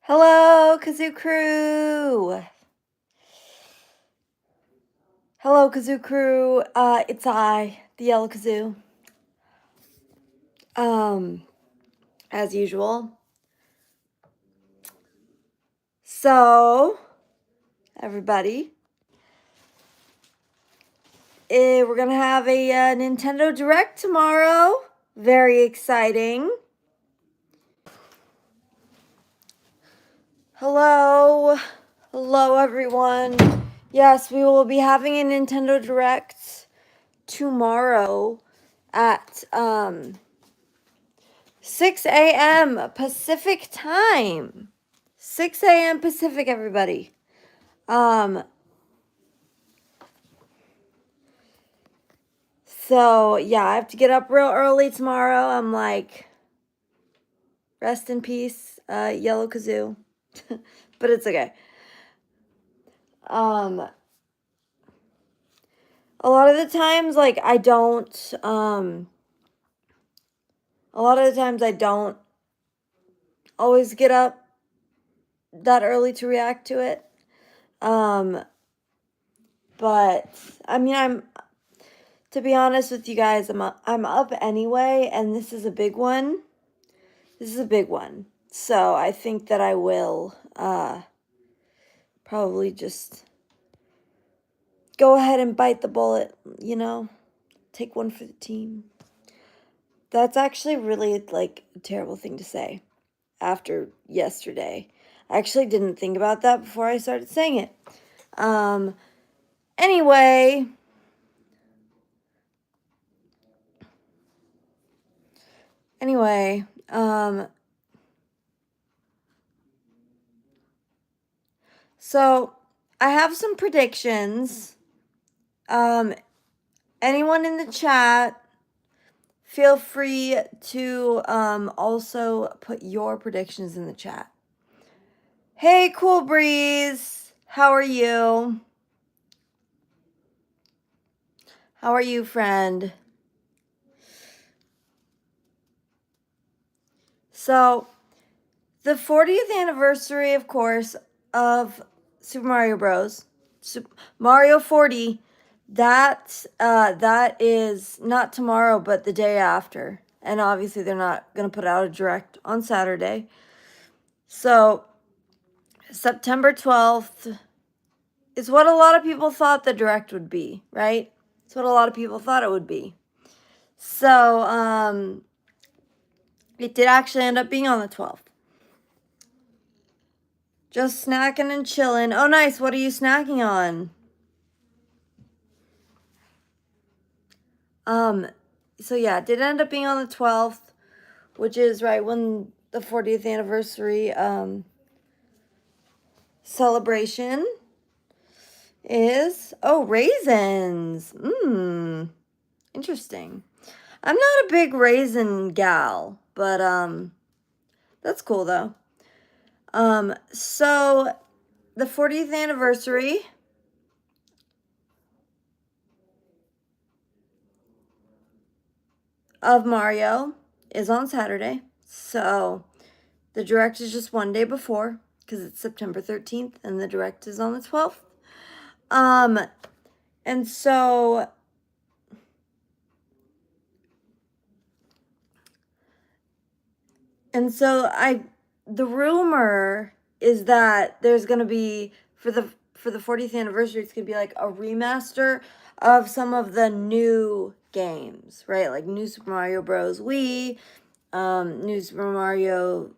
Hello, Kazoo Crew. Hello, Kazoo Crew. It's I, TheYellowKazoo. As usual. So, everybody, we're gonna have a Nintendo Direct tomorrow. Very exciting. Hello, everyone. Yes, we will be having a Nintendo Direct tomorrow at 6 a.m. Pacific time. 6 a.m. Pacific, everybody. So yeah, I have to get up real early tomorrow. I'm like, rest in peace, TheYellowKazoo. But it's okay. A lot of the times, like, I don't, a lot of the times I don't always get up that early to react to it. But I mean, to be honest with you guys, I'm up anyway, and this is a big one. This is a big one. So I think that I will probably just go ahead and bite the bullet, take one for the team. That's actually really like a terrible thing to say after yesterday. I actually didn't think about that before I started saying it. Anyway, so I have some predictions. Anyone in the chat, feel free to also put your predictions in the chat. Hey, Cool Breeze, how are you? How are you, friend? So, the 40th anniversary, of course, of Super Mario Bros. Mario 40. That is not tomorrow, but the day after. And obviously, they're not going to put out a direct on Saturday. So, September 12th is what a lot of people thought the direct would be, right? It's what a lot of people thought it would be. So, it did actually end up being on the 12th. Just snacking and chilling. Oh, nice. What are you snacking on? So yeah, it did end up being on the 12th, which is right when the 40th anniversary, celebration is. Oh, raisins. Interesting. I'm not a big raisin gal, but, that's cool though. So the 40th anniversary of Mario is on Saturday. So the direct is just one day before because it's September 13th and the direct is on the 12th. And so the rumor is that there's going to be for the 40th anniversary, it's going to be like a remaster of some of the new games, right? Like New Super Mario Bros. Wii, New Super Mario,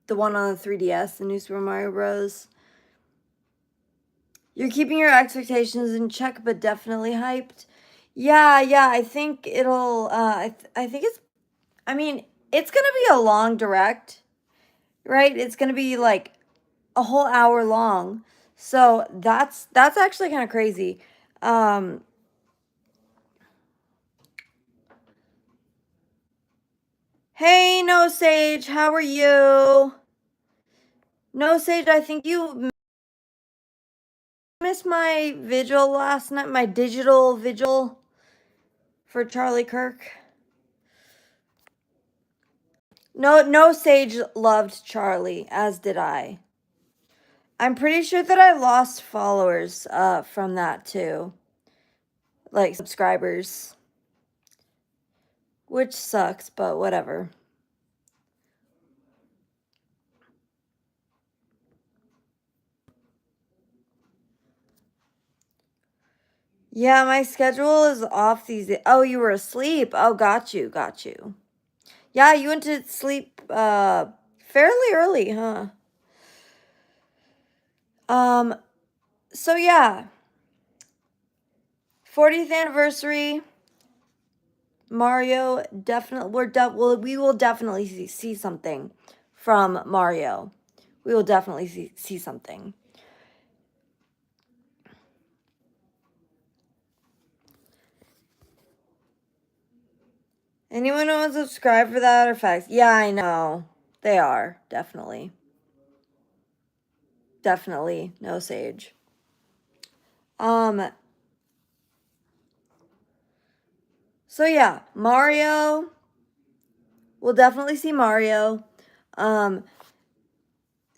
the one on the 3DS, the New Super Mario Bros. You're keeping your expectations in check, but definitely hyped. Yeah, I think it'll, I think it's going to be a long direct, right? It's going to be like a whole hour long. So that's actually kind of crazy. Hey, No Sage, how are you? No Sage, I think you missed my vigil last night, my digital vigil for Charlie Kirk. No Sage loved Charlie, as did I. I'm pretty sure that I lost followers from that too. Like subscribers. Which sucks, but whatever. Yeah, my schedule is off these days. Oh, you were asleep. Oh, got you, got you. Yeah, you went to sleep fairly early, huh? So yeah. 40th anniversary. Mario definitely we will definitely see something from Mario. We will definitely see something. Anyone who wants to subscribe for that or facts? Yeah, I know. They are, definitely. Definitely. No Sage. So yeah, Mario. We'll definitely see Mario.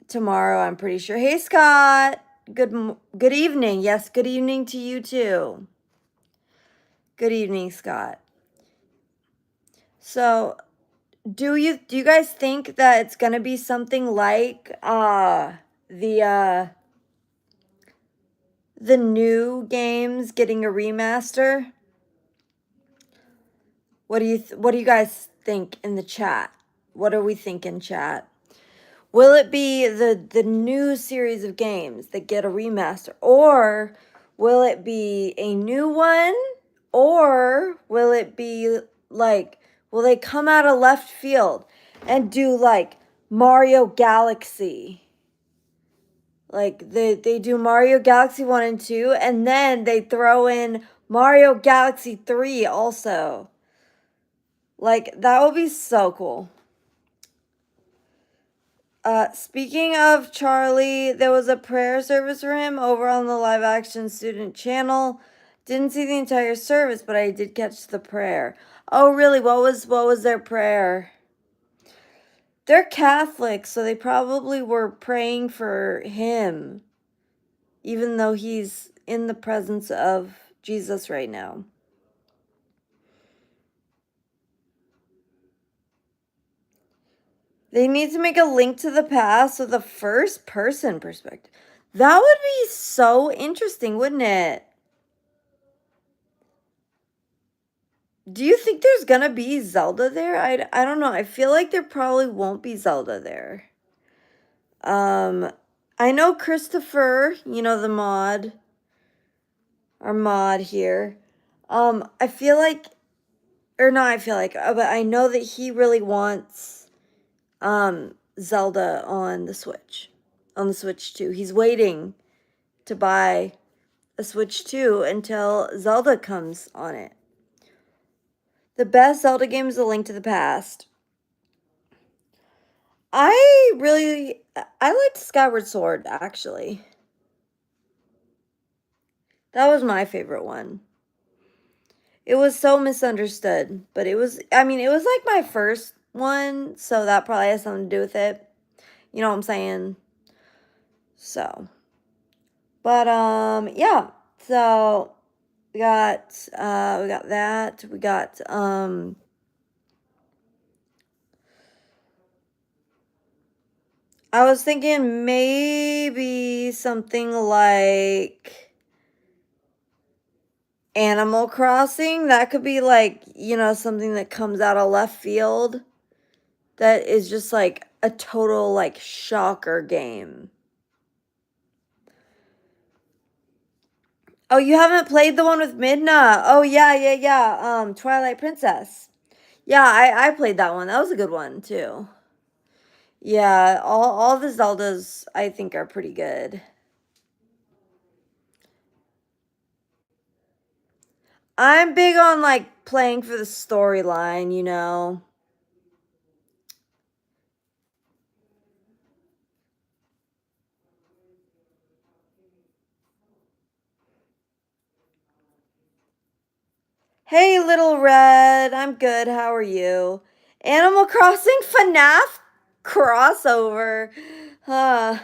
Tomorrow, I'm pretty sure. Hey Scott. Good evening. Yes, good evening to you too. Good evening, Scott. So, do you guys think that it's gonna be something like the new games getting a remaster? What do you guys think in the chat? What are we thinking, chat? Will it be the new series of games that get a remaster, or will it be a new one, or will it be like, will they come out of left field and do like Mario Galaxy? Like they do Mario Galaxy 1 and 2, and then they throw in Mario Galaxy 3 also. Like, that would be so cool. Speaking of Charlie, there was a prayer service for him over on the live action student channel. Didn't see the entire service, but I did catch the prayer. Oh, really? What was their prayer? They're Catholic, so they probably were praying for him, even though he's in the presence of Jesus right now. They need to make a Link to the Past with a first person perspective. That would be so interesting, wouldn't it? Do you think there's gonna be Zelda there? I don't know. I feel like there probably won't be Zelda there. I know Christopher, you know, our mod here. I feel like, or not I feel like, but I know that he really wants, Zelda on the Switch 2. He's waiting to buy a Switch 2 until Zelda comes on it. The best Zelda game is A Link to the Past. I liked Skyward Sword, actually. That was my favorite one. It was so misunderstood, but it was like my first one, so that probably has something to do with it. You know what I'm saying? So, but yeah. So we got that. We got I was thinking maybe something like Animal Crossing. That could be like, you know, something that comes out of left field that is just like a total like shocker game. Oh, you haven't played the one with Midna? Oh yeah. Twilight Princess. Yeah, I played that one. That was a good one too. Yeah, all the Zeldas I think are pretty good. I'm big on like playing for the storyline, you know. Hey, Little Red, I'm good. How are you? Animal Crossing FNAF crossover. Huh.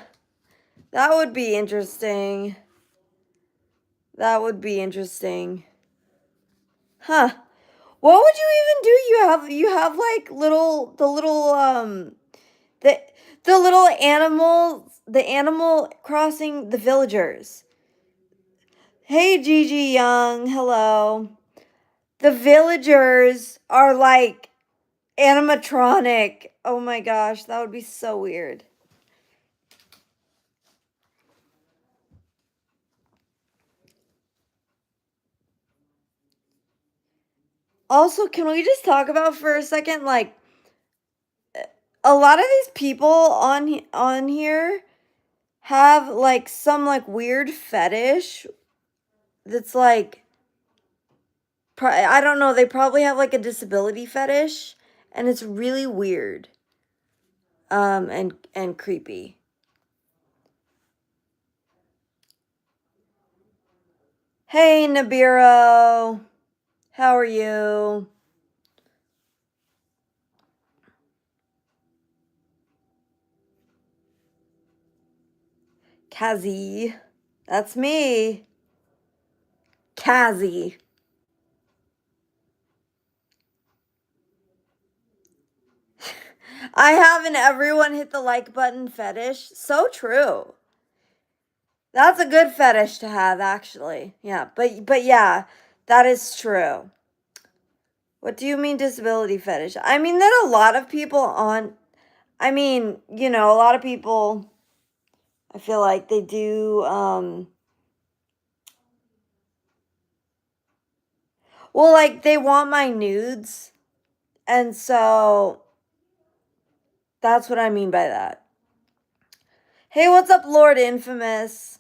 That would be interesting. That would be interesting. Huh. What would you even do? You have like the the little animals, the Animal Crossing, the villagers. Hey Gigi Young, hello. The villagers are like animatronic. Oh my gosh, that would be so weird. Also, can we just talk about for a second, like, a lot of these people on here have like some like weird fetish that's like, I don't know, they probably have like a disability fetish, and it's really weird, and creepy. Hey Nibiru, how are you? Kazi, that's me. Kazi. I have an everyone hit the like button fetish. So true. That's a good fetish to have, actually. Yeah, but yeah, that is true. What do you mean disability fetish? I mean that a lot of people on, I mean, a lot of people, I feel like they do, well, like they want my nudes, and so that's what I mean by that. Hey, what's up, Lord Infamous?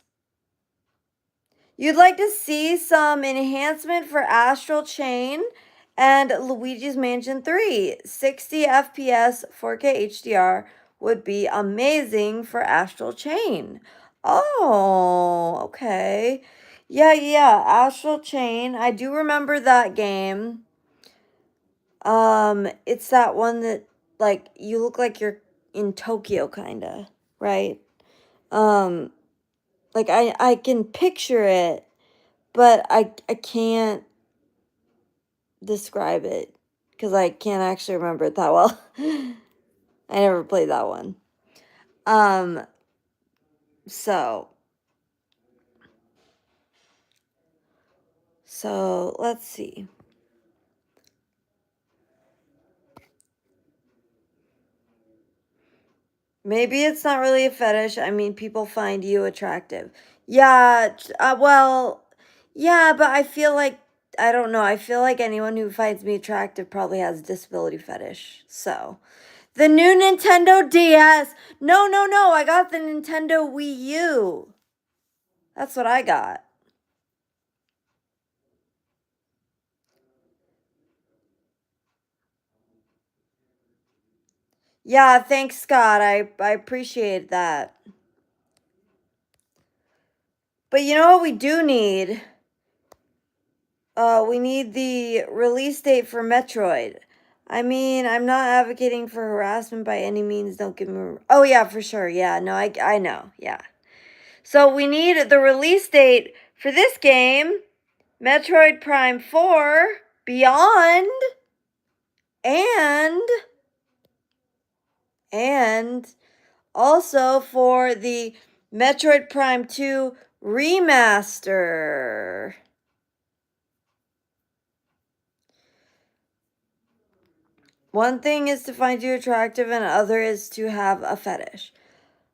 You'd like to see some enhancement for Astral Chain and Luigi's Mansion 3. 60 FPS 4K HDR would be amazing for Astral Chain. Oh, okay. Yeah, Astral Chain. I do remember that game. It's that one that like you look like you're in Tokyo kinda, right? Um, like I can picture it, but I can't describe it because I can't actually remember it that well. I never played that one. Um, so let's see. Maybe it's not really a fetish. I mean, people find you attractive. Yeah, well, yeah, but I feel like, I don't know. I feel like anyone who finds me attractive probably has a disability fetish. So, the new Nintendo DS. No, no, no. I got the Nintendo Wii U. That's what I got. Yeah, thanks, Scott. I appreciate that. But you know what we do need? We need the release date for Metroid. I mean, I'm not advocating for harassment by any means. Don't get me wrong. Oh yeah, for sure. Yeah, no, I know. Yeah. So we need the release date for this game, Metroid Prime 4 Beyond, and and also for the Metroid Prime 2 remaster. One thing is to find you attractive, and other is to have a fetish.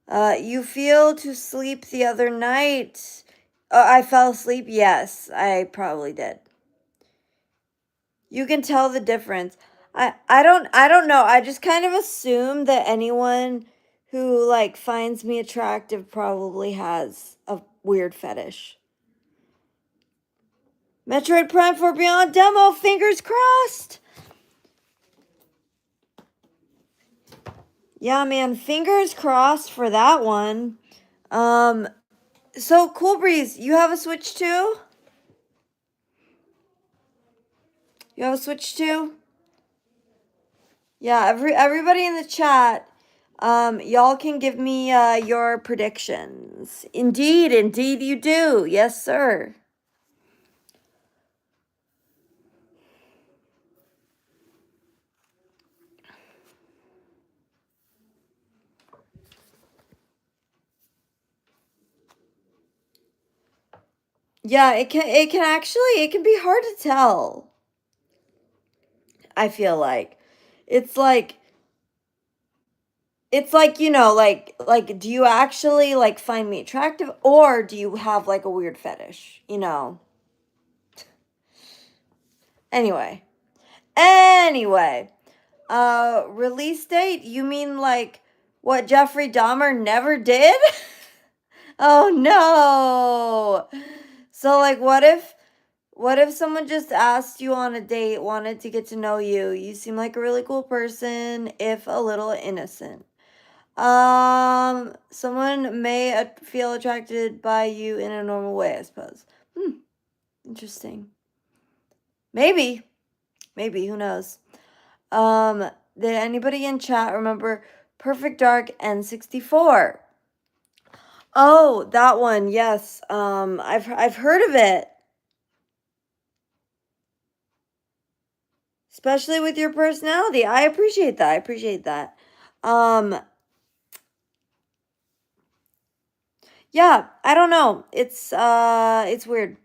You feel to sleep the other night. I fell asleep? Yes, I probably did. You can tell the difference. I don't know. I just kind of assume that anyone who like finds me attractive probably has a weird fetish. Metroid Prime 4 Beyond demo, fingers crossed. Yeah, man, fingers crossed for that one. Um, so Cool Breeze, you have a Switch too? You have a Switch too? Yeah, everybody in the chat, Y'all can give me your predictions. Indeed you do. Yes, sir. Yeah, it can be hard to tell. I feel like it's like do you actually like find me attractive, or do you have like a weird fetish, Anyway. Anyway, release date? You mean like what Jeffrey Dahmer never did? Oh no. So like what if someone just asked you on a date, wanted to get to know you? You seem like a really cool person, if a little innocent. Someone may feel attracted by you in a normal way, I suppose. Interesting. Maybe, who knows? Did anybody in chat remember Perfect Dark N64? Oh, that one, yes. I've heard of it. Especially with your personality. I appreciate that. Yeah, I don't know. It's weird.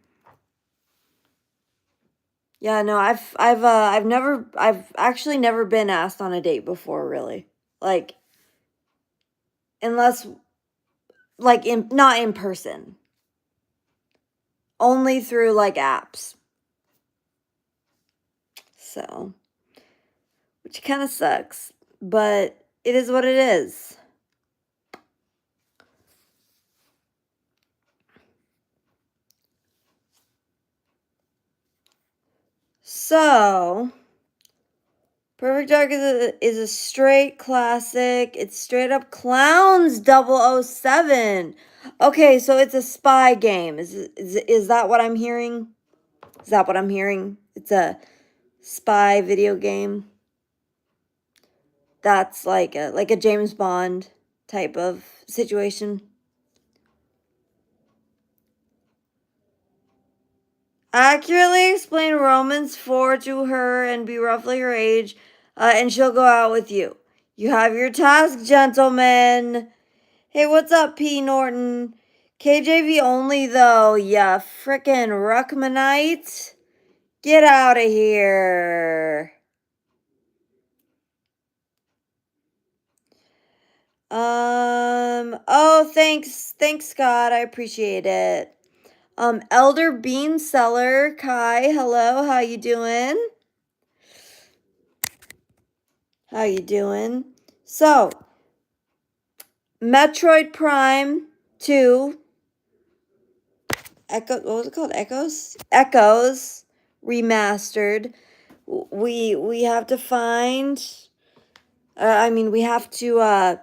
Yeah, no, I've actually never been asked on a date before, really. Like, unless, like, not in person. Only through, like, apps. So, which kind of sucks, but it is what it is. So, Perfect Dark is a straight classic. It's straight up Clowns 007. Okay, so it's a spy game. Is that what I'm hearing? Is that what I'm hearing? It's a spy video game. That's like a James Bond type of situation. Accurately explain Romans 4 to her and be roughly her age, and she'll go out with you. You have your task, gentlemen. Hey, what's up, P. Norton? KJV only, though. Yeah, frickin' Ruckmanite. Get out of here. Oh, thanks, Scott. I appreciate it. Elder Bean Seller, Kai, hello. How you doing? So, Metroid Prime 2, what was it called? Echoes remastered. We have to find we have to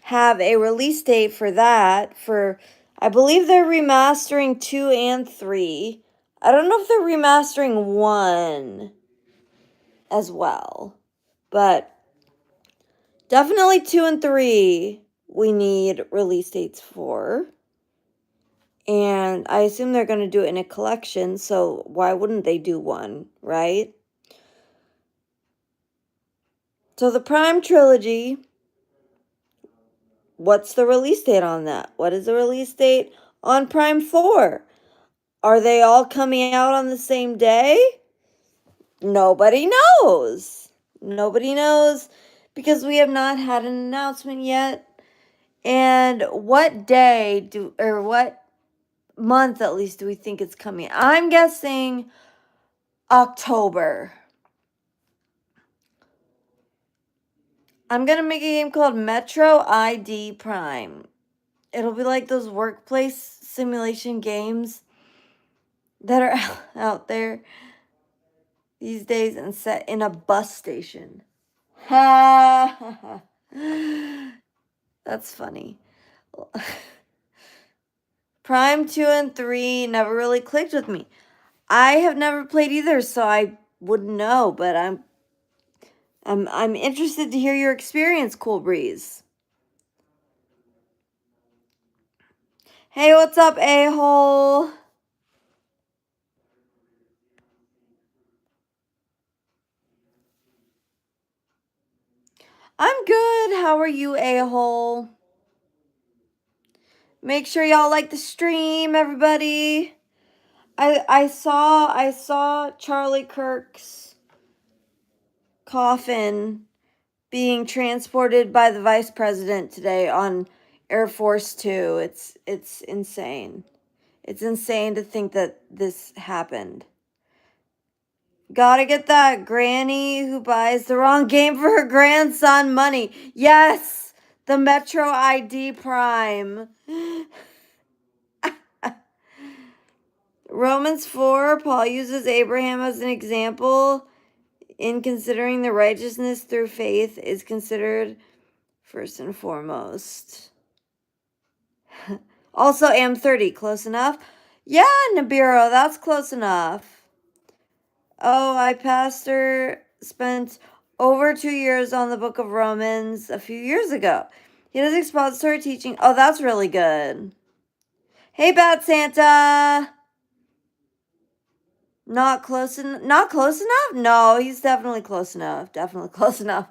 have a release date for that. I believe they're remastering 2 and 3. I don't know if they're remastering 1 as well, but definitely 2 and 3 we need release dates for. And I assume they're going to do it in a collection, so why wouldn't they do one, right? So the Prime trilogy, what's the release date on that? What is the release date on Prime 4? Are they all coming out on the same day? Nobody knows. Nobody knows because we have not had an announcement yet. And what month at least do we think it's coming? I'm guessing October. I'm going to make a game called Metro ID Prime. It'll be like those workplace simulation games that are out there these days and set in a bus station. Ha! That's funny. Prime 2 and 3 never really clicked with me. I have never played either, so I wouldn't know, but I'm interested to hear your experience, Cool Breeze. Hey, what's up, a-hole? I'm good. How are you, a-hole? Make sure y'all like the stream, everybody. I saw Charlie Kirk's coffin being transported by the vice president today on Air Force 2. It's insane. It's insane to think that this happened. Gotta get that granny who buys the wrong game for her grandson money. Yes! The Metro ID Prime. Romans 4, Paul uses Abraham as an example in considering the righteousness through faith is considered first and foremost. Also, am 30, close enough? Yeah, Nibiru, that's close enough. Oh, I spent over 2 years on the book of Romans a few years ago. He does expository teaching. Oh, that's really good. Hey, Bad Santa. Not close enough? No, he's definitely close enough. Definitely close enough.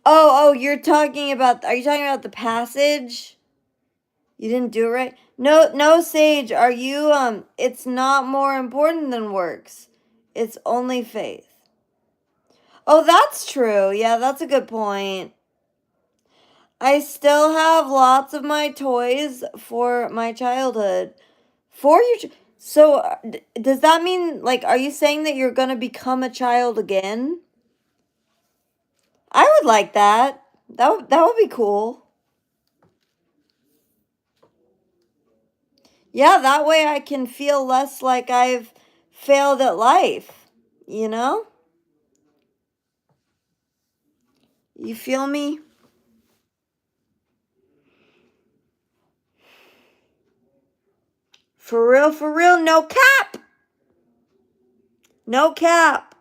Oh, are you talking about the passage? You didn't do it right? No, Sage, are you, it's not more important than works. It's only faith. Oh, that's true. Yeah, that's a good point. I still have lots of my toys for my childhood. So, does that mean, like, are you saying that you're gonna become a child again? I would like that. That would be cool. Yeah, that way I can feel less like I've failed at life, you know? You feel me? For real, no cap! No cap.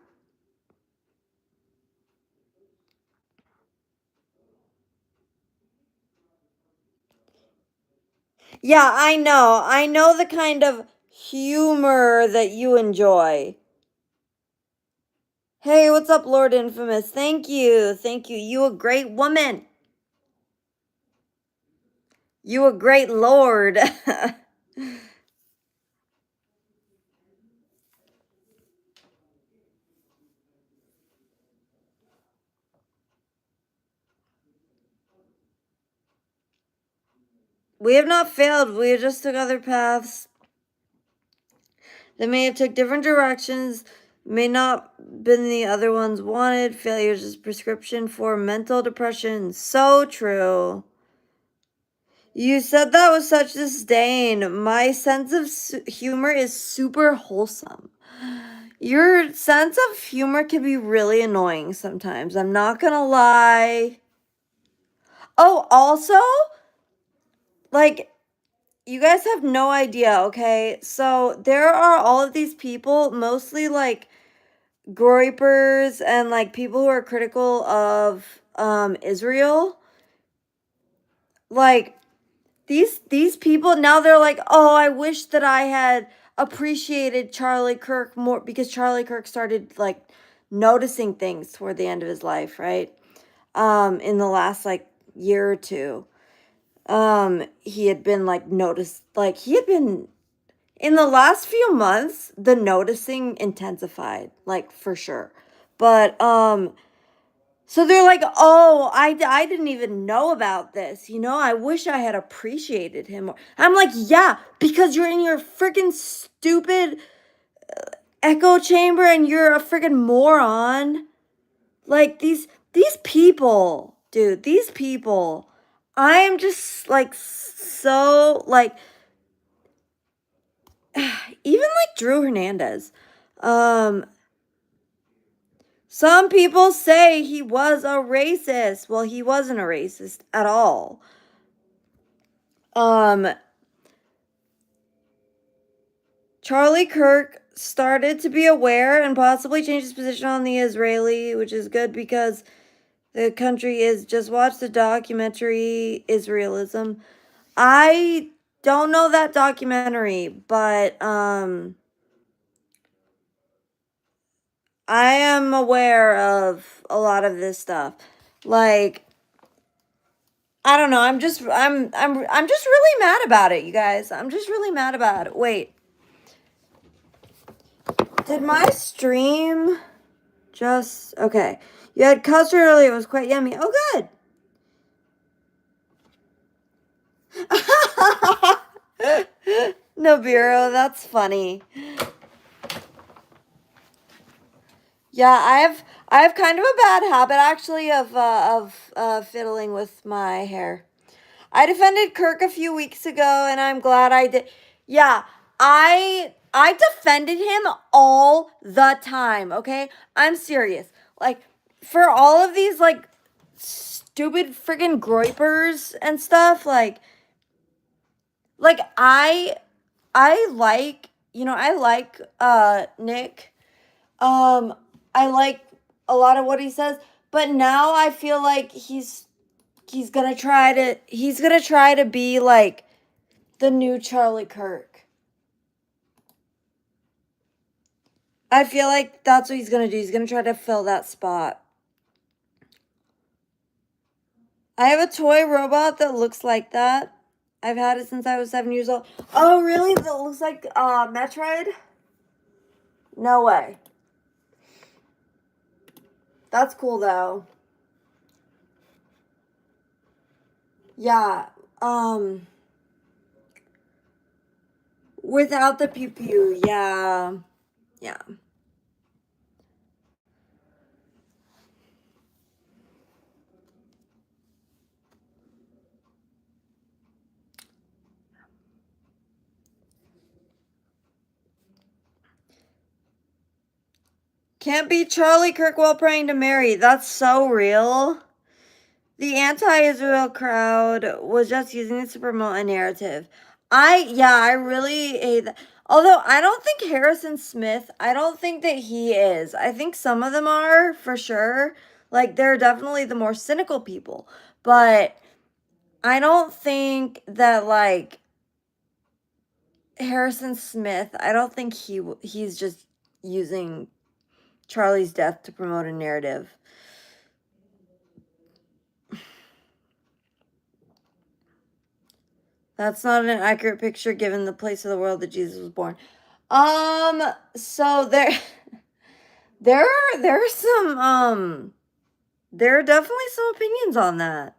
Yeah, I know. I know the kind of humor that you enjoy. Hey, what's up, Lord Infamous? Thank you. Thank you. You a great woman. You a great lord. We have not failed. We just took other paths that may have took different directions, may not been the other ones wanted. Failures is prescription for mental depression. So true. You said that with such disdain. My sense of humor is super wholesome. Your sense of humor can be really annoying sometimes. I'm not gonna lie. Oh, also, like, you guys have no idea, okay? So there are all of these people, mostly like groypers and like people who are critical of Israel. Like these people now they're like, "Oh, I wish that I had appreciated Charlie Kirk more because Charlie Kirk started like noticing things toward the end of his life, right? In the last like year or two. He had been like noticed like he had been in the last few months, the noticing intensified, like for sure. But so they're like, "Oh, I didn't even know about this. You know, I wish I had appreciated him more." I'm like, "Yeah, because you're in your freaking stupid echo chamber and you're a freaking moron." Like these people, dude, these people. I am just like so like even like Drew Hernandez. Um some people say he was a racist. Well, he wasn't a racist at all. Um Charlie Kirk started to be aware and possibly change his position on the Israeli, which is good because the country is just watch the documentary Israelism. I don't know that documentary, but I am aware of a lot of this stuff. Like, I don't know, I'm just really mad about it, you guys. I'm just really mad about it. Wait. Did my stream just okay. You had custard earlier, it was quite yummy. Oh good. Nibiru, that's funny. Yeah, I have kind of a bad habit actually of fiddling with my hair. I defended Kirk a few weeks ago, and I'm glad I did. Yeah, I defended him all the time. Okay, I'm serious. Like for all of these like stupid freaking groypers and stuff, like I like I like Nick. I like a lot of what he says, but now I feel like he's gonna try to be like the new Charlie Kirk. I feel like that's what he's gonna do. He's gonna try to fill that spot. I have a toy robot that looks like that. I've had it since I was 7 years old. Oh, really? That looks like Metroid? No way. That's cool though. Yeah. Without the pew pew. Yeah. Yeah. Can't be Charlie Kirk while praying to Mary. That's so real. The anti-Israel crowd was just using this to promote a narrative. I really hate that. Although I don't think Harrison Smith, I don't think that he is. I think some of them are for sure. Like they're definitely the more cynical people. But I don't think that like Harrison Smith, I don't think he's just using Charlie's death to promote a narrative. That's not an accurate picture given the place of the world that Jesus was born. So there are some there are definitely some opinions on that.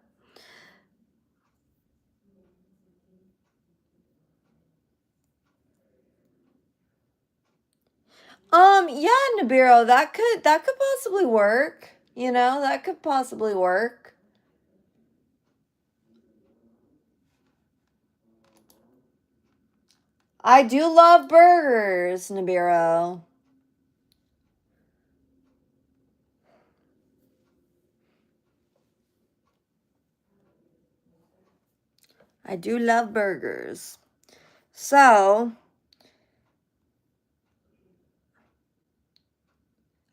Yeah, Nibiru, that could possibly work. That could possibly work. I do love burgers, Nibiru. I do love burgers. So,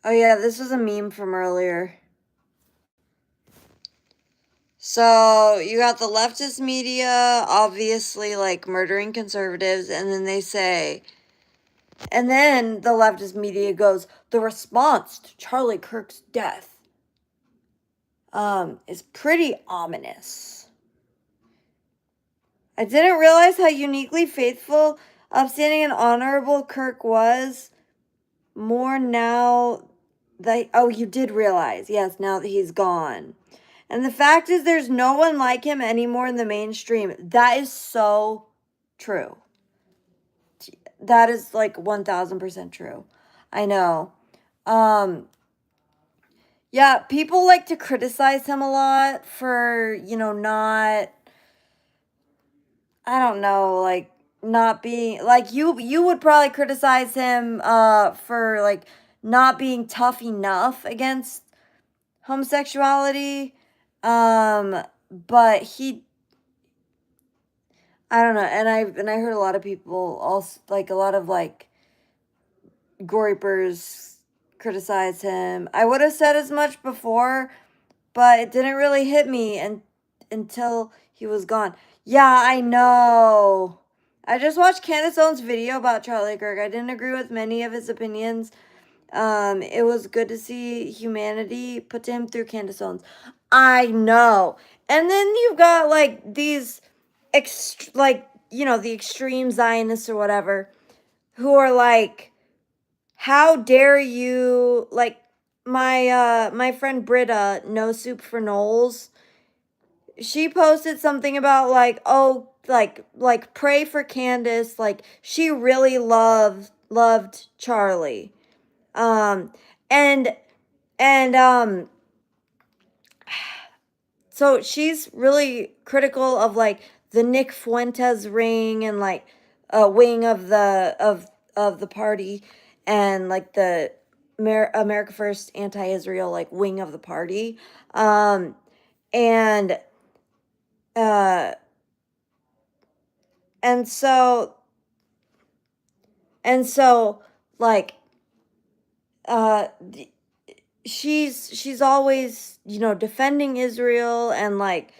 oh yeah, this was a meme from earlier. So you got the leftist media obviously like murdering conservatives, and then the leftist media goes, the response to Charlie Kirk's death is pretty ominous. I didn't realize how uniquely faithful, upstanding, and honorable Kirk was. More now that you did realize, yes, now that he's gone. And the fact is, there's no one like him anymore in the mainstream. That is so true. That is like 1000% true. I know. Yeah, people like to criticize him a lot for, not, I don't know, like not being like you would probably criticize him for like not being tough enough against homosexuality. But I don't know, and I heard a lot of people also, like a lot of like Goripers criticize him. I would have said as much before, but it didn't really hit me until he was gone. Yeah, I know. I just watched Candace Owens' video about Charlie Kirk. I didn't agree with many of his opinions. It was good to see humanity put to him through Candace Owens. I know. And then you've got like these like, you know, the extreme Zionists or whatever, who are like, how dare you, like my friend Britta, No Soup for Knowles, she posted something about like, oh, like pray for Candace, like she really loved Charlie. Um and and so she's really critical of like the Nick Fuentes ring and like a wing of the party, and like the America First anti-Israel like wing of the party. And uh and so and so like uh she's always, you know, defending Israel and like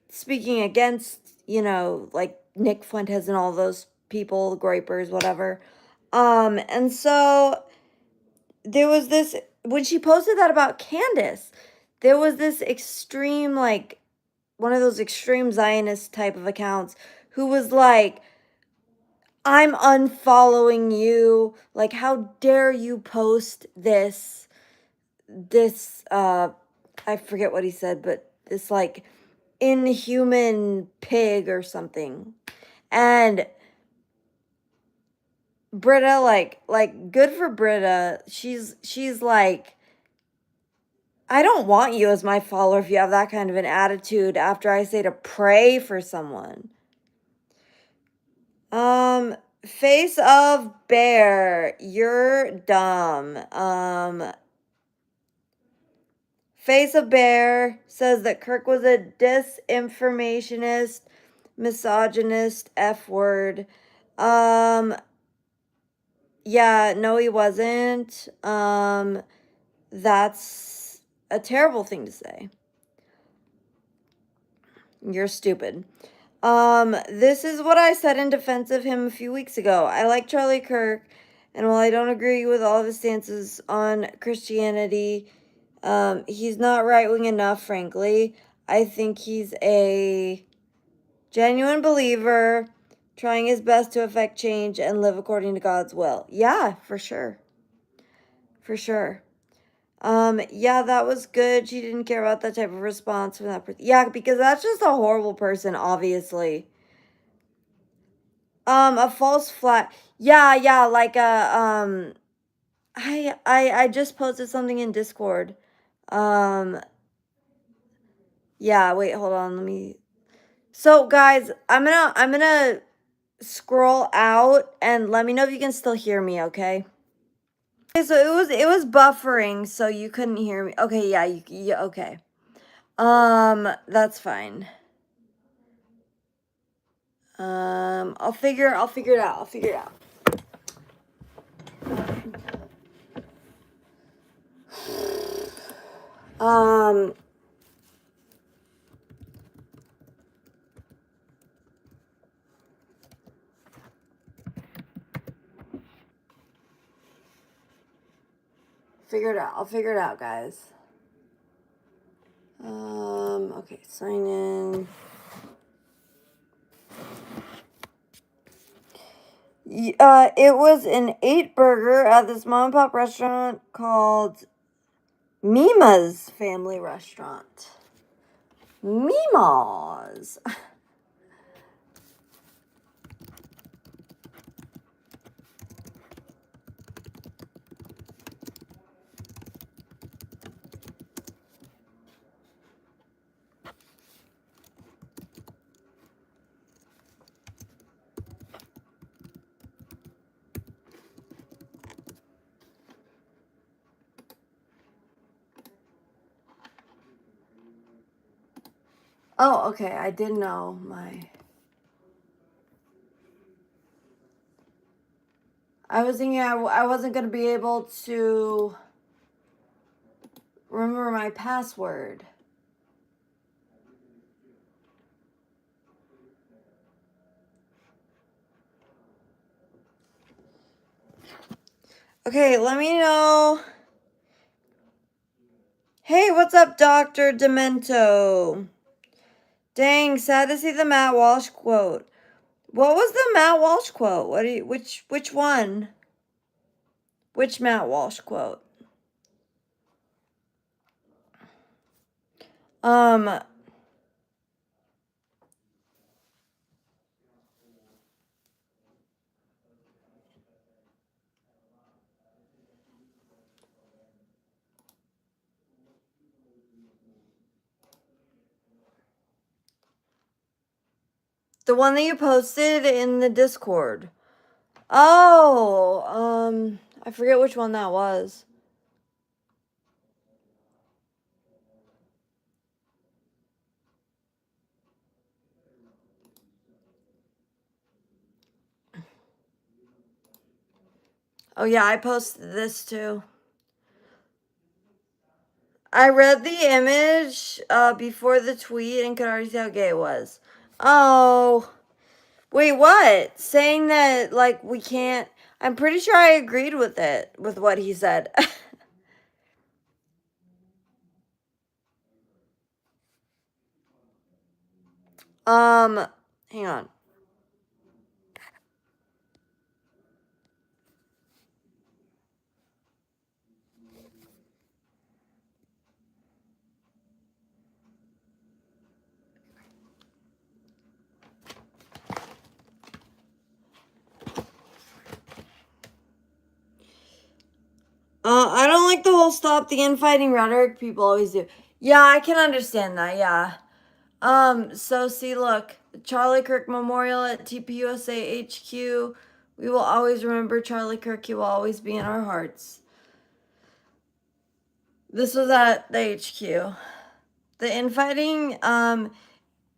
speaking against, you know, like Nick Fuentes and all those people, gripers, whatever. And so there was this, when she posted that about Candace, there was this extreme, like one of those extreme Zionist type of accounts who was like, I'm unfollowing you. Like, how dare you post this I forget what he said, but this like inhuman pig or something. And Britta, like good for Britta. She's like, I don't want you as my follower if you have that kind of an attitude after I say to pray for someone. Face of Bear, you're dumb. Face of Bear says that Kirk was a disinformationist, misogynist, F word. Yeah, no, he wasn't. That's a terrible thing to say. You're stupid. This is what I said in defense of him a few weeks ago. I like Charlie Kirk, and while I don't agree with all of his stances on Christianity, he's not right wing enough, frankly. I think he's a genuine believer, trying his best to affect change and live according to God's will. Yeah, for sure. For sure. Yeah, that was good. She didn't care about that type of response from that person. Yeah, because that's just a horrible person, obviously. A false flag. Yeah, like I just posted something in Discord. Um, yeah, wait, hold on, let me. So guys, I'm gonna scroll out and let me know if you can still hear me, okay? Okay, so it was buffering, so you couldn't hear me. Okay, yeah, okay. That's fine. I'll figure it out. I'll figure it out. Um, figure it out. I'll figure it out, guys. Okay, sign in. It was an 8 burger at this mom and pop restaurant called Mima's Family Restaurant. Mima's. Oh, okay. I didn't know my I was thinking I wasn't going to be able to remember my password. Okay, let me know. Hey, what's up, Dr. Demento? Dang, sad to see the Matt Walsh quote. What was the Matt Walsh quote? Which one? Which Matt Walsh quote? The one that you posted in the Discord. Oh, I forget which one that was. Oh yeah, I posted this too. I read the image before the tweet and could already see how gay it was. Oh, wait, what? Saying that like we can't. I'm pretty sure I agreed with it, with what he said. Hang on. I don't like the whole stop the infighting rhetoric people always do. Yeah, I can understand that, yeah. So see, look, Charlie Kirk Memorial at TPUSA HQ. We will always remember Charlie Kirk. He will always be in our hearts. This was at the HQ. The infighting,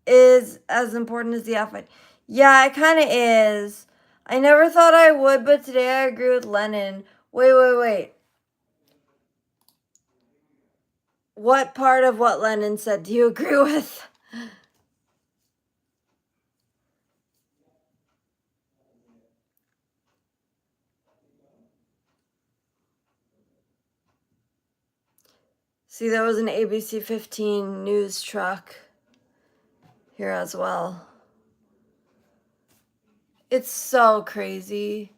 is as important as the outfight. Yeah, it kind of is. I never thought I would, but today I agree with Lennon. Wait. What part of what Lennon said do you agree with? See, there was an ABC 15 news truck here as well. It's so crazy.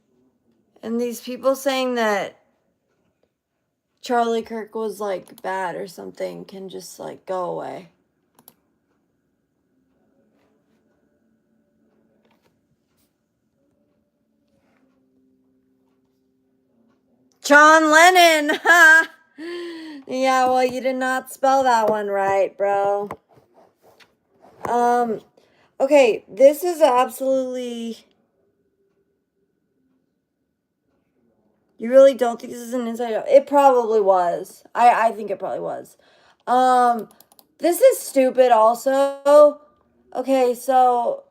And these people saying that Charlie Kirk was like bad or something can just like go away. John Lennon! Yeah, well, you did not spell that one right, bro. Okay, this is absolutely... You really don't think this is an inside joke? It probably was. I think it probably was. This is stupid also. Okay, so...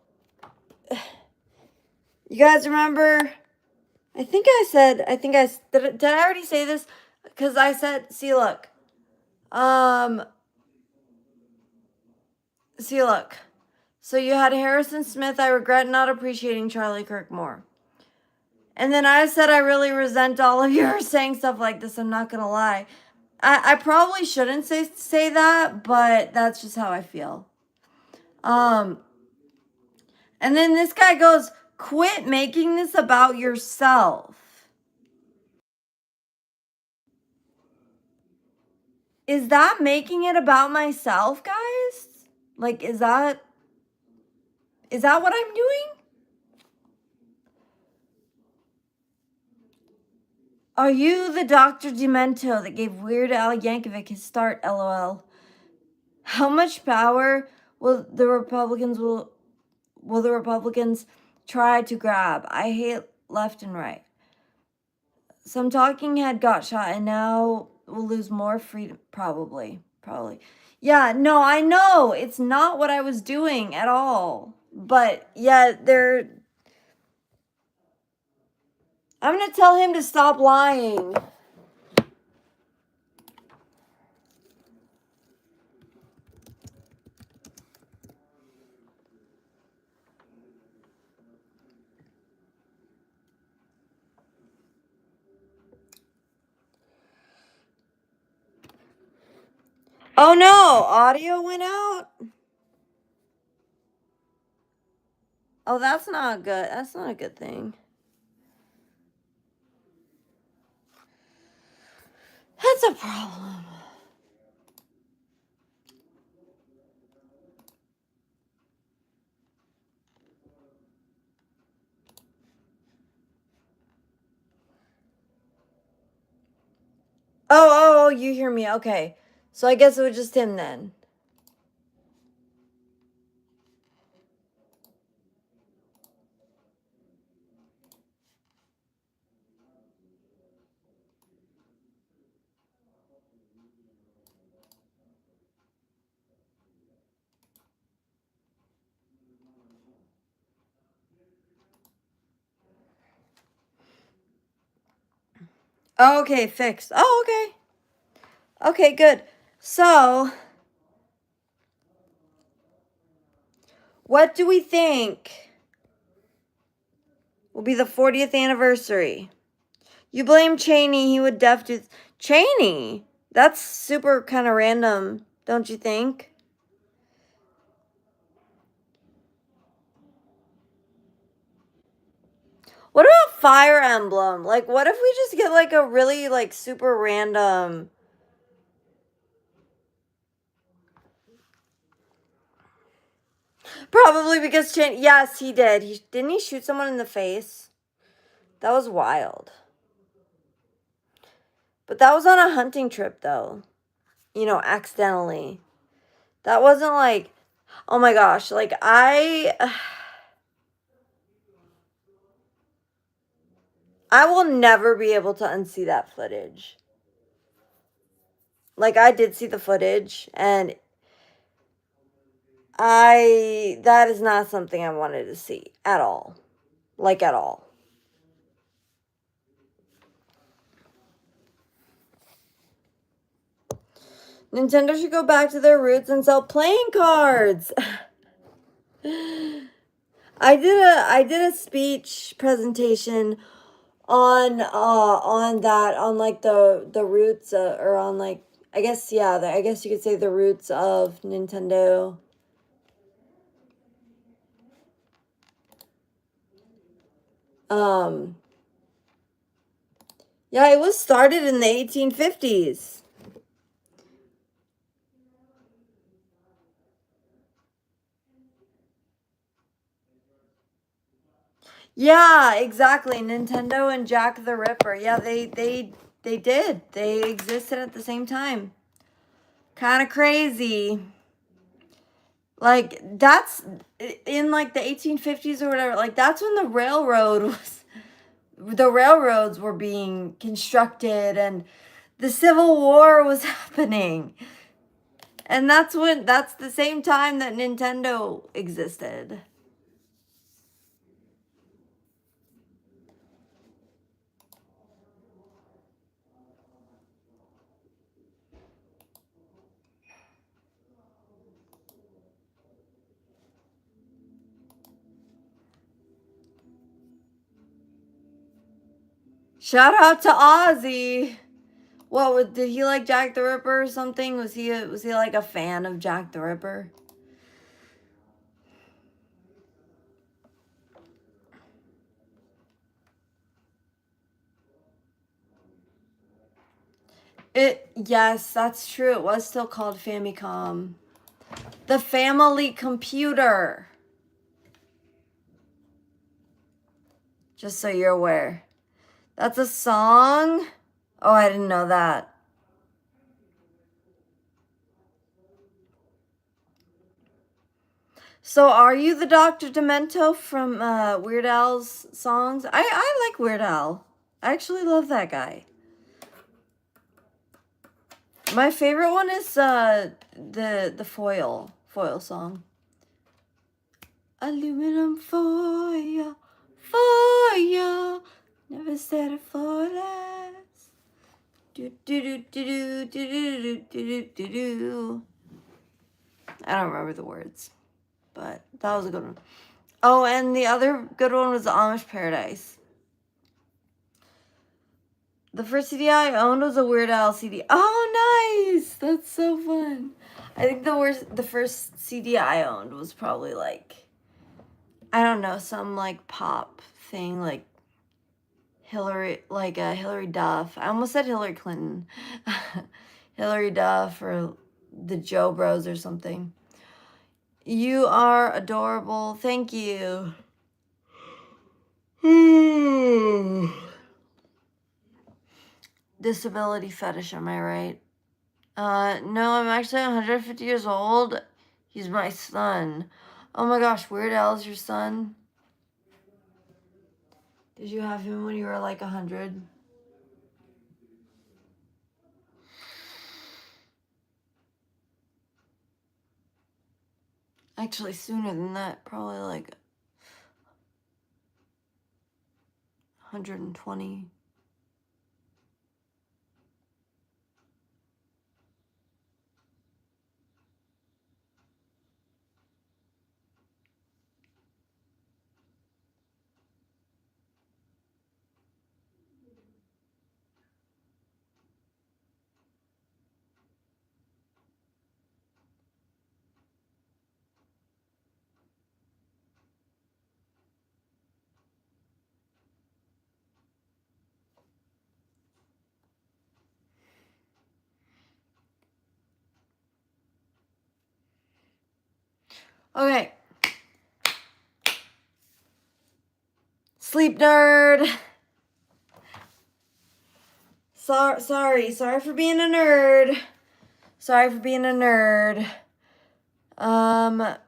You guys remember... did I already say this? Because I said, see, look. See, look. So you had Harrison Smith, I regret not appreciating Charlie Kirk more. And then I said I really resent all of you saying stuff like this, I'm not going to lie. I probably shouldn't say that, but that's just how I feel. And then this guy goes, quit making this about yourself. Is that making it about myself, guys? Like, is that what I'm doing? Are you the Dr. Demento that gave Weird Al Yankovic his start, LOL? How much power will the Republicans try to grab? I hate left and right. Some talking head got shot and now we'll lose more freedom. Probably. Yeah, no, I know. It's not what I was doing at all. But yeah, I'm going to tell him to stop lying. Oh no, audio went out? Oh, that's not good. That's not a good thing. That's a problem. Oh, you hear me. Okay. So I guess it was just him then. Oh, okay, fixed. Oh, okay. Okay, good. So, what do we think will be the 40th anniversary? You blame Cheney, he would do Cheney. That's super kind of random, don't you think? What about Fire Emblem? Like, what if we just get like a really like super random? Probably because Cheney. Yes, he did. Didn't he shoot someone in the face? That was wild. But that was on a hunting trip, though. You know, accidentally. That wasn't like, oh my gosh, like I will never be able to unsee that footage. Like, I did see the footage, and that is not something I wanted to see at all. Like, at all. Nintendo should go back to their roots and sell playing cards. I did a speech presentation on like the roots or on like I guess I guess you could say the roots of Nintendo. Yeah, it was started in the 1850s. Yeah, exactly. Nintendo and Jack the Ripper. Yeah, they did. They existed at the same time. Kind of crazy. Like that's in like the 1850s or whatever. Like that's when the railroads were being constructed and the Civil War was happening. And that's the same time that Nintendo existed. Shout out to Ozzy. Did he like Jack the Ripper or something? Was he like a fan of Jack the Ripper? Yes, that's true. It was still called Famicom. The family computer. Just so you're aware. That's a song? Oh, I didn't know that. So are you the Dr. Demento from Weird Al's songs? I like Weird Al. I actually love that guy. My favorite one is the foil song. Aluminum foil, never say I don't remember the words, but that was a good one. Oh, and the other good one was the Amish Paradise. The first CD I owned was a Weird Al CD. Oh, nice! That's so fun. I think the first CD I owned was probably like, I don't know, some like pop thing, like Hillary Duff. I almost said Hillary Clinton. Hillary Duff or the Joe Bros or something. You are adorable. Thank you. Disability fetish, am I right? No, I'm actually 150 years old. He's my son. Oh my gosh, Weird Al is your son? Did you have him when you were like 100? Actually, sooner than that. Probably like 120. Okay. Sleep nerd. Sorry for being a nerd. Sorry for being a nerd. And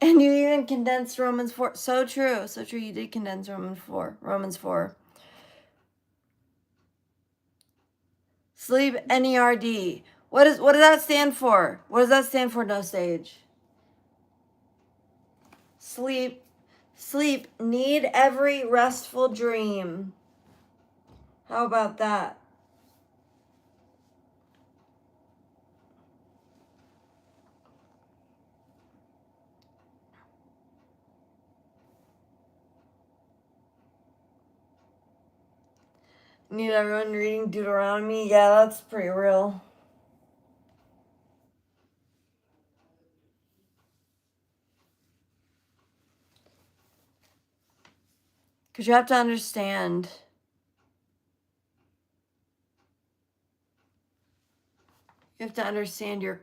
you even condensed Romans 4. So true. So true. You did condense Romans 4. Romans 4. Sleep NERD. What does that stand for? What does that stand for, No Stage? Sleep. Need every restful dream. How about that? Need everyone reading Deuteronomy? Yeah, that's pretty real. Because you have to understand. You have to understand your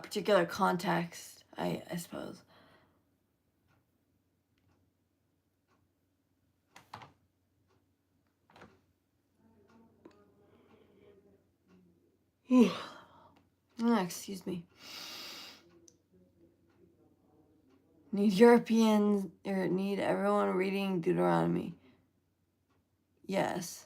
particular context, I suppose. Excuse me. Need Europeans or need everyone reading Deuteronomy? Yes.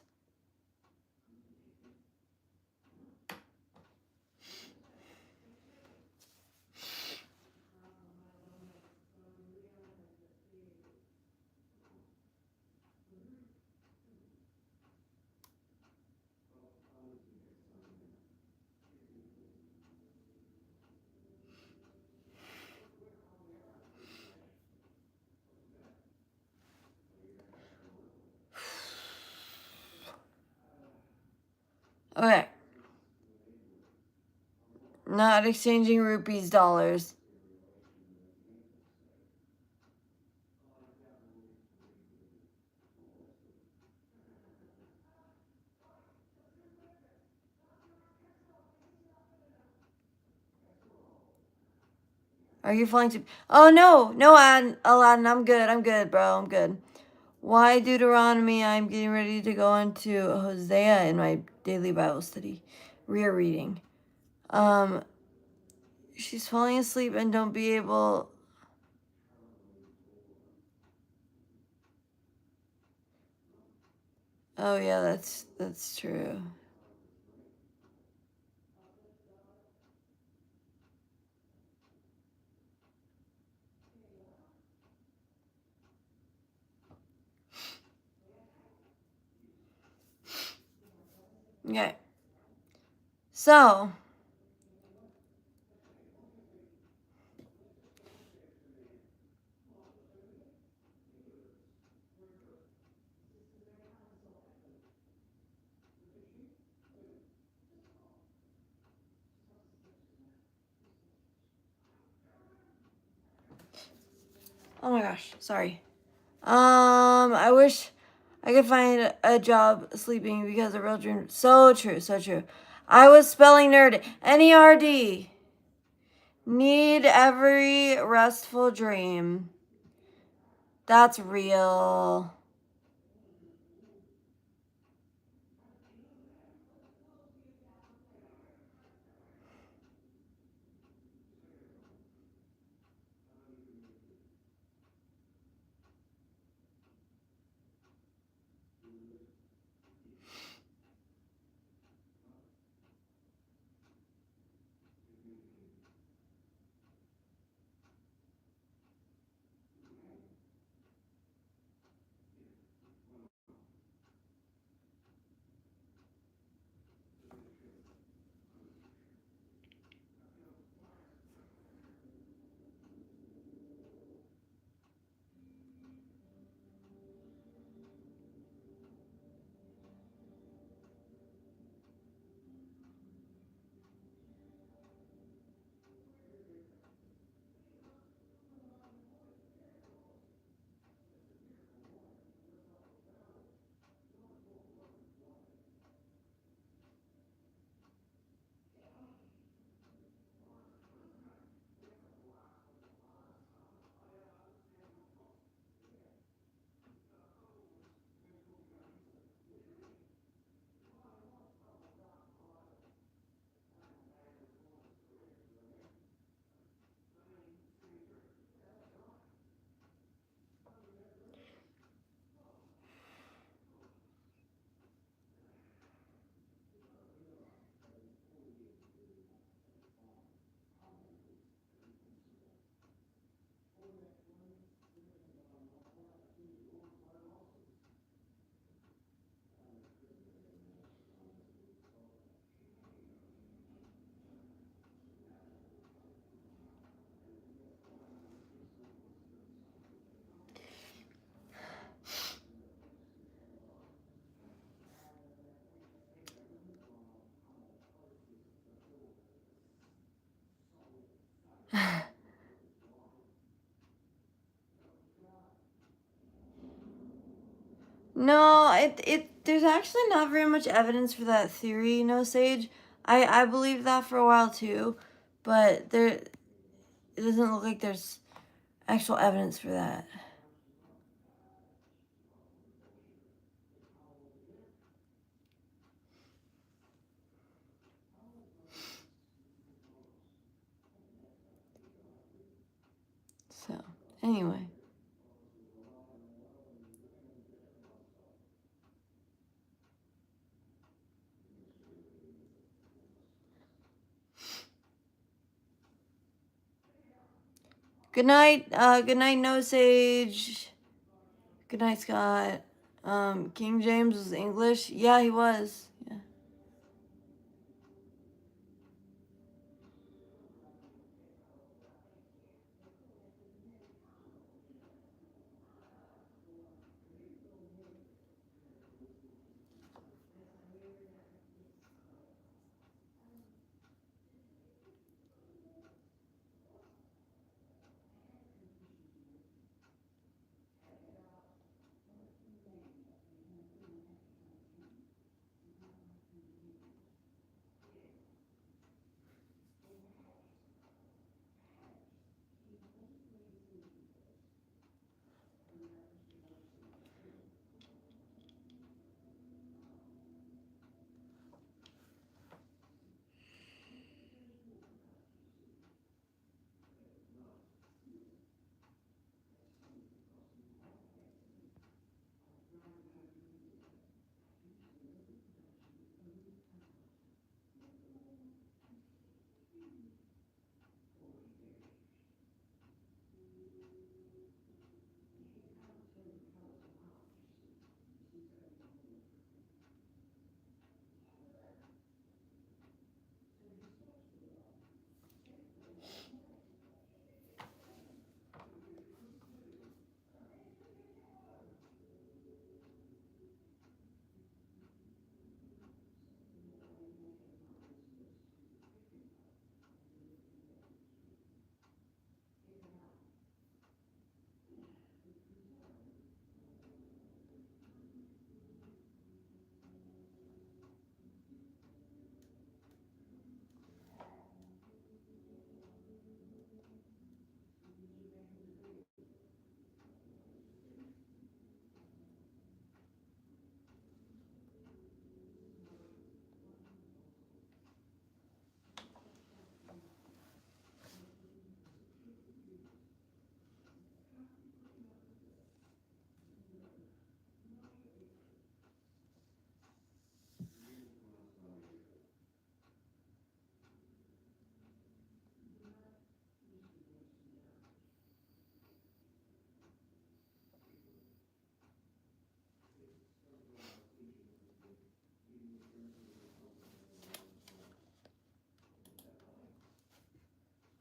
Okay. Not exchanging rupees, dollars. Are you flying to? Oh no, Aladdin, I'm good, bro, I'm good. Why Deuteronomy? I'm getting ready to go into Hosea in my daily Bible study, rear reading. She's falling asleep and don't be able. Oh yeah, that's true. Okay. So, oh my gosh, sorry. I wish I could find a job sleeping because a real dream. So true, so true. I was spelling nerd. Nerd. Need every restful dream. That's real. No, there's actually not very much evidence for that theory, no Sage. I believed that for a while too, but it doesn't look like there's actual evidence for that. So, anyway. Good night. Good night, No Sage. Good night, Scott. King James was English. Yeah, he was. Yeah.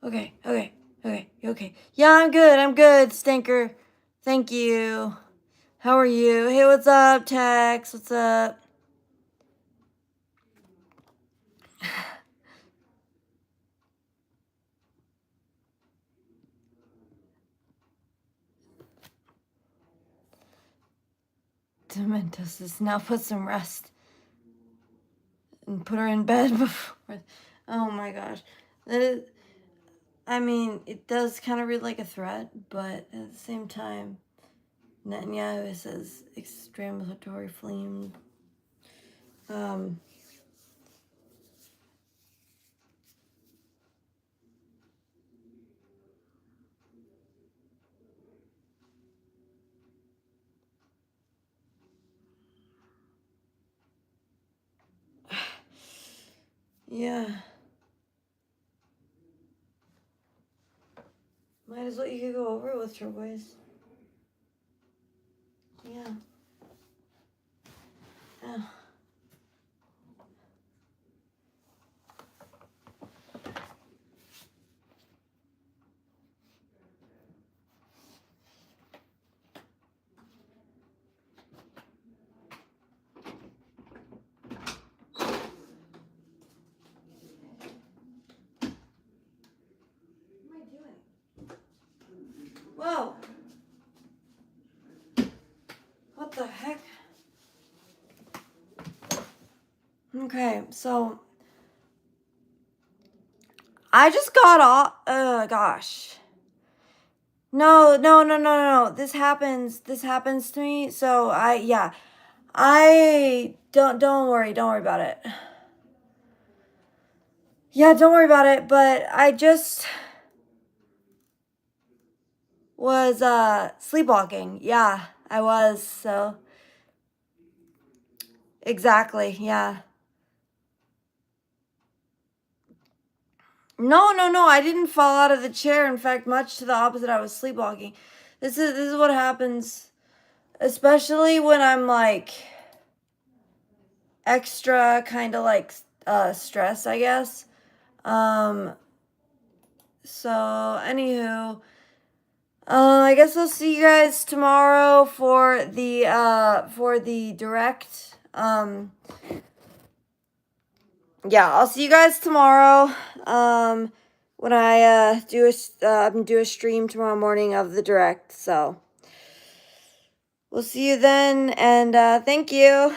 Okay, okay, okay, okay. Yeah, I'm good, Stinker. Thank you. How are you? Hey, what's up, Tex? What's up? Dementos is now put some rest and put her in bed before. Oh my gosh. That is, I mean, it does kind of read like a threat, but at the same time, Netanyahu says extrematory flame. Um, yeah. Might as well you could go over it with Turquoise. Yeah. Yeah. What am I doing? Whoa. What the heck? Okay, so I just got off. Gosh. No, no, no, no, no, no. This happens. This happens to me. So yeah. I don't worry. Don't worry about it. Yeah, don't worry about it. But I just was sleepwalking. Yeah, I was. So exactly. Yeah. No, no, no. I didn't fall out of the chair. In fact, much to the opposite, I was sleepwalking. This is what happens, especially when I'm like extra kind of like stressed, I guess. Um so anywho, I guess I'll see you guys tomorrow for the direct. Yeah, I'll see you guys tomorrow. When I do a stream tomorrow morning of the direct. So we'll see you then, and thank you.